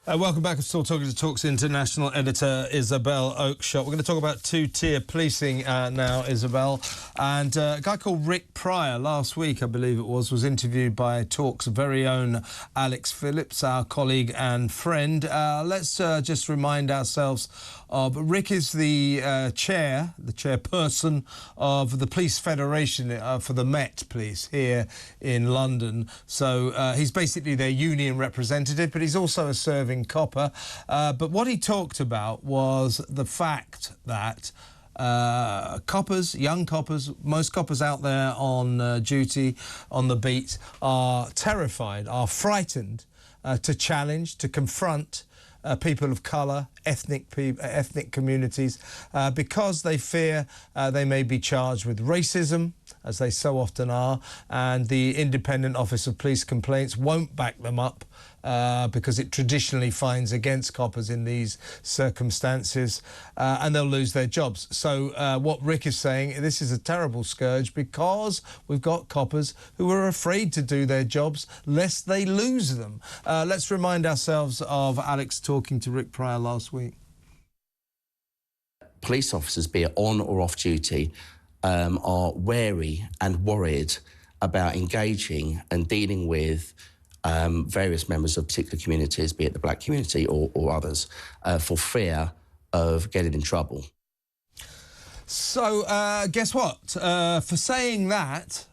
Welcome back. I'm still talking to Talk's international editor, Isabel Oakeshott. We're going to talk about two-tier policing now, Isabel. And a guy called Rick Pryor, last week, I believe it was interviewed by Talk's very own Alex Phillips, our colleague and friend. Let's just remind ourselves of Rick is the chairperson of the Police Federation for the Met Police here in London. So he's basically their union representative, but he's also a serving copper. But what he talked about was the fact that coppers, young coppers, most coppers out there on duty on the beat are terrified, are frightened to challenge, to confront people of colour, ethnic communities, because they fear they may be charged with racism, as they so often are, and the Independent Office of Police Complaints won't back them up because it traditionally finds against coppers in these circumstances, and they'll lose their jobs. So what Rick is saying, this is a terrible scourge because we've got coppers who are afraid to do their jobs lest they lose them. Let's remind ourselves of Alex talking to Rick Pryor last week. Police officers, be it on or off duty, are wary and worried about engaging and dealing with various members of particular communities, be it the black community or others, for fear of getting in trouble. So, guess what? For saying that,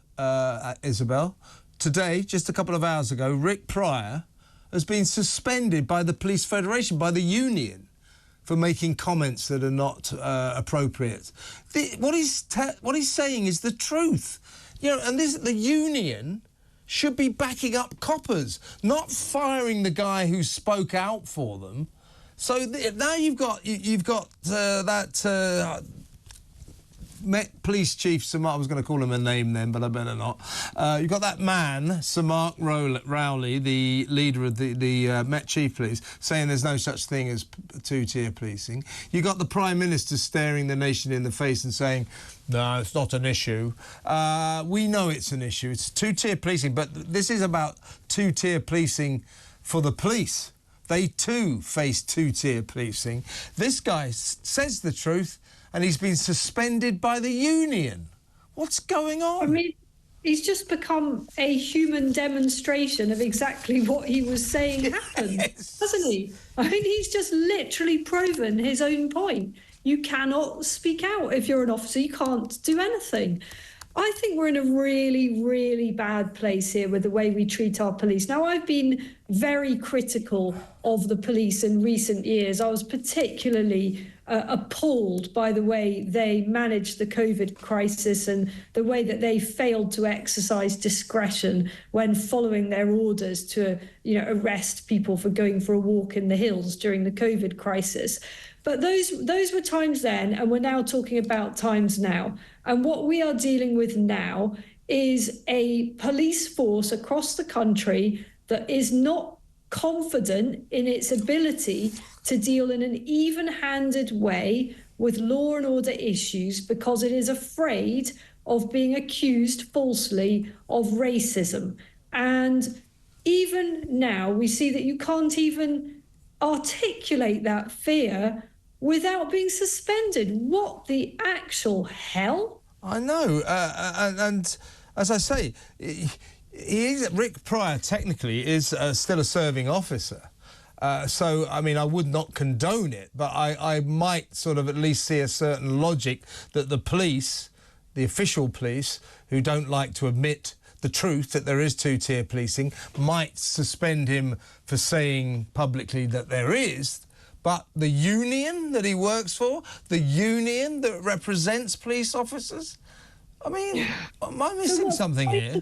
Isabel, today, just a couple of hours ago, Rick Pryor has been suspended by the Police Federation, by the union, for making comments that are not appropriate. What he's saying is the truth. You know, and the union should be backing up coppers, not firing the guy who spoke out for them. So now you've got that Met Police Chief, I was going to call him a name then, but I better not. You've got that man, Sir Mark Rowley, the leader of the Met Chief Police, saying there's no such thing as two-tier policing. You've got the Prime Minister staring the nation in the face and saying, no, it's not an issue. We know it's an issue. It's two-tier policing, but this is about two-tier policing for the police. They too face two-tier policing. This guy says the truth, and he's been suspended by the union. What's going on? I mean, he's just become a human demonstration of exactly what he was saying happened, hasn't he? I mean, he's just literally proven his own point. You cannot speak out if you're an officer. You can't do anything. I think we're in a really, really bad place here with the way we treat our police. Now, I've been very critical of the police in recent years. I was particularly appalled by the way they managed the COVID crisis and the way that they failed to exercise discretion when following their orders to, arrest people for going for a walk in the hills during the COVID crisis. But those were times then, and we're now talking about times now. And what we are dealing with now is a police force across the country that is not confident in its ability to deal in an even-handed way with law and order issues because it is afraid of being accused falsely of racism. And even now, we see that you can't even articulate that fear without being suspended. What the actual hell? I know, and as I say, Rick Pryor technically is still a serving officer. So, I mean, I would not condone it, but I might sort of at least see a certain logic that the police, the official police, who don't like to admit the truth that there is two-tier policing, might suspend him for saying publicly that there is. But the union that he works for, the union that represents police officers, I mean, am I missing something here?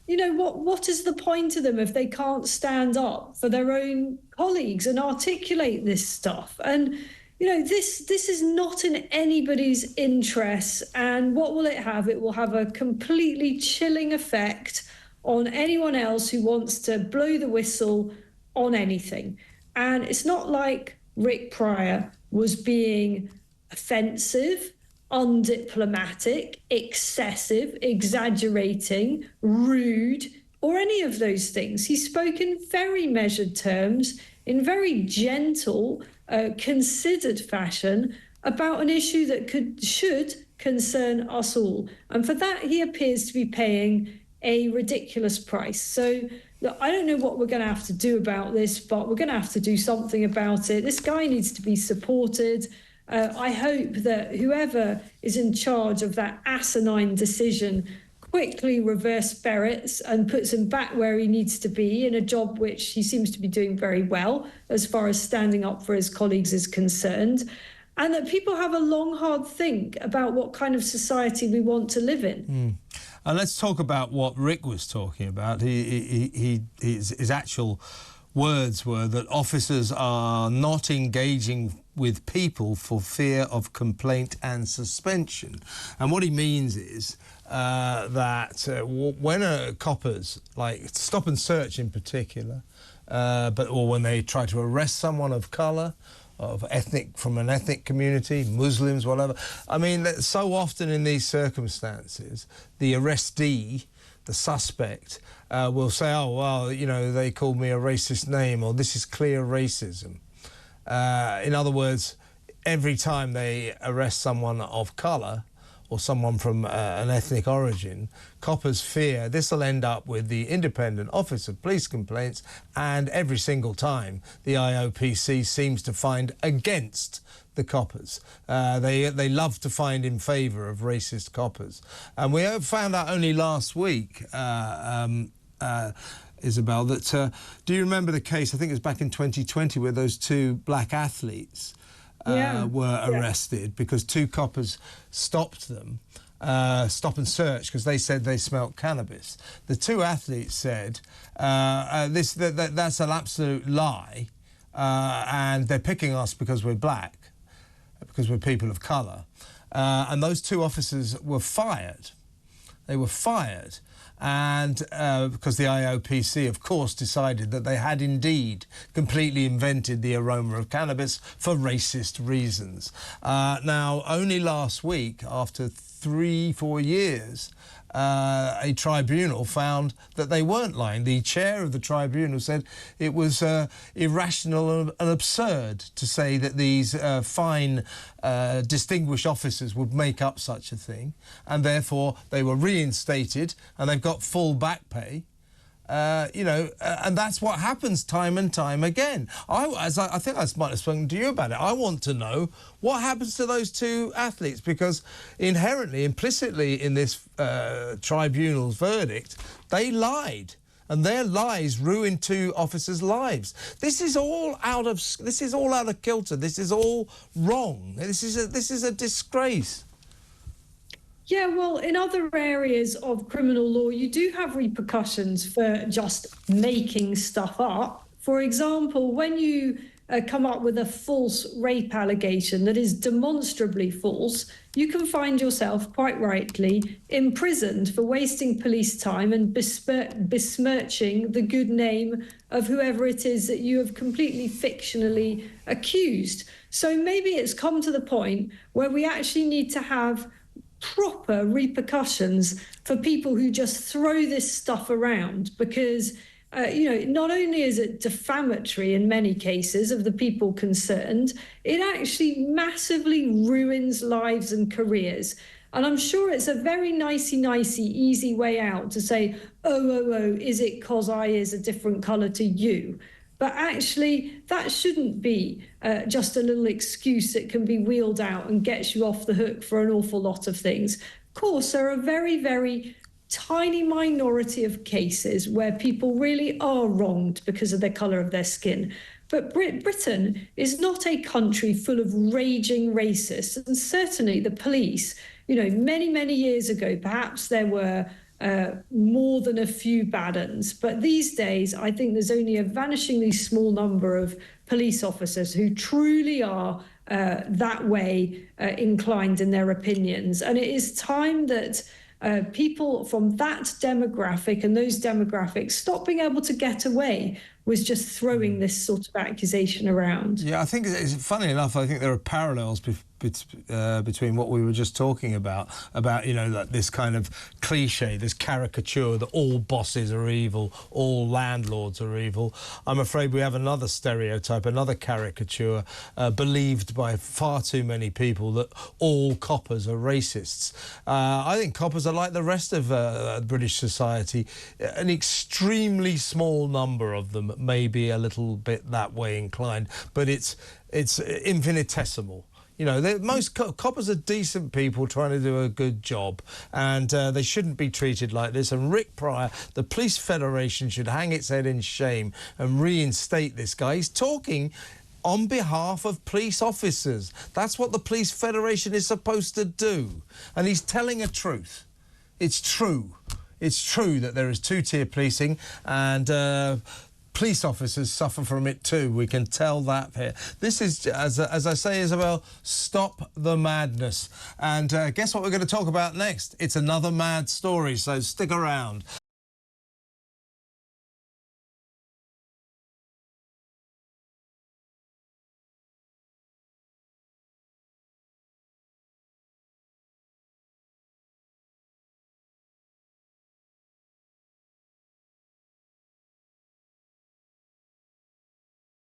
What is the point of them if they can't stand up for their own colleagues and articulate this stuff? And, this is not in anybody's interests. And what will it have? It will have a completely chilling effect on anyone else who wants to blow the whistle on anything. And it's not like Rick Pryor was being offensive, undiplomatic, excessive, exaggerating, rude, or any of those things. He spoke in very measured terms in very gentle, considered fashion about an issue that should concern us all. And for that, he appears to be paying a ridiculous price. So look, I don't know what we're going to have to do about this, but we're going to have to do something about it. This guy needs to be supported. I hope that whoever is in charge of that asinine decision quickly reverse ferrets and puts him back where he needs to be in a job which he seems to be doing very well as far as standing up for his colleagues is concerned. And that people have a long, hard think about what kind of society we want to live in. And let's talk about what Rick was talking about. His actual words were that officers are not engaging with people for fear of complaint and suspension. And what he means is that when coppers, like stop and search in particular, or when they try to arrest someone of colour, from an ethnic community, Muslims, whatever. I mean, so often in these circumstances, the arrestee, the suspect, will say, oh, well, you know, they called me a racist name, or this is clear racism. In other words, every time they arrest someone of colour or someone from an ethnic origin, coppers fear this will end up with the Independent Office of Police Complaints, and every single time the IOPC seems to find against the coppers. They love to find in favour of racist coppers. And we found out only last week, Isabel, that do you remember the case, I think it was back in 2020, where those two black athletes were arrested because two coppers stopped them, stop and search, because they said they smelt cannabis. The two athletes said that's an absolute lie, and they're picking us because we're black, because we're people of colour. And those two officers were fired. They were fired. And because the IOPC, of course, decided that they had indeed completely invented the aroma of cannabis for racist reasons. Now, only last week, after 3-4 years, a tribunal found that they weren't lying. The chair of the tribunal said it was irrational and absurd to say that these fine, distinguished officers would make up such a thing, and therefore they were reinstated and they've got full back pay. And that's what happens time and time again. I think I might have spoken to you about it. I want to know what happens to those two athletes, because inherently, implicitly in this tribunal's verdict, they lied. And their lies ruined two officers' lives. This is all out of kilter. This is all wrong. This is a disgrace. Yeah, well, in other areas of criminal law, you do have repercussions for just making stuff up. For example, when you come up with a false rape allegation that is demonstrably false, you can find yourself, quite rightly, imprisoned for wasting police time and besmirching the good name of whoever it is that you have completely fictionally accused. So maybe it's come to the point where we actually need to have proper repercussions for people who just throw this stuff around, because not only is it defamatory in many cases of the people concerned, it actually massively ruins lives and careers. And I'm sure it's a very nicey, easy way out to say, oh, is it 'cause I is a different colour to you? But actually, that shouldn't be just a little excuse that can be wheeled out and gets you off the hook for an awful lot of things. Of course, there are a very, very tiny minority of cases where people really are wronged because of the colour of their skin. But Britain is not a country full of raging racists. And certainly the police, many, many years ago, perhaps there were more than a few bad uns. But these days, I think there's only a vanishingly small number of police officers who truly are that way inclined in their opinions. And it is time that people from that demographic and those demographics stop being able to get away was just throwing this sort of accusation around. Yeah, I think it's funny enough. I think there are parallels between what we were just talking about you know, like this kind of cliche, this caricature that all bosses are evil, all landlords are evil. I'm afraid we have another stereotype, another caricature believed by far too many people, that all coppers are racists. I think coppers are like the rest of British society. An extremely small number of them may be a little bit that way inclined, but it's infinitesimal. You know, most coppers are decent people trying to do a good job, and they shouldn't be treated like this. And Rick Pryor, the Police Federation, should hang its head in shame and reinstate this guy. He's talking on behalf of police officers. That's what the Police Federation is supposed to do. And he's telling a truth. It's true. It's true that there is two-tier policing, and police officers suffer from it too. We can tell that here. This is, as I say, Isabel, stop the madness. And guess what we're going to talk about next? It's another mad story, so stick around.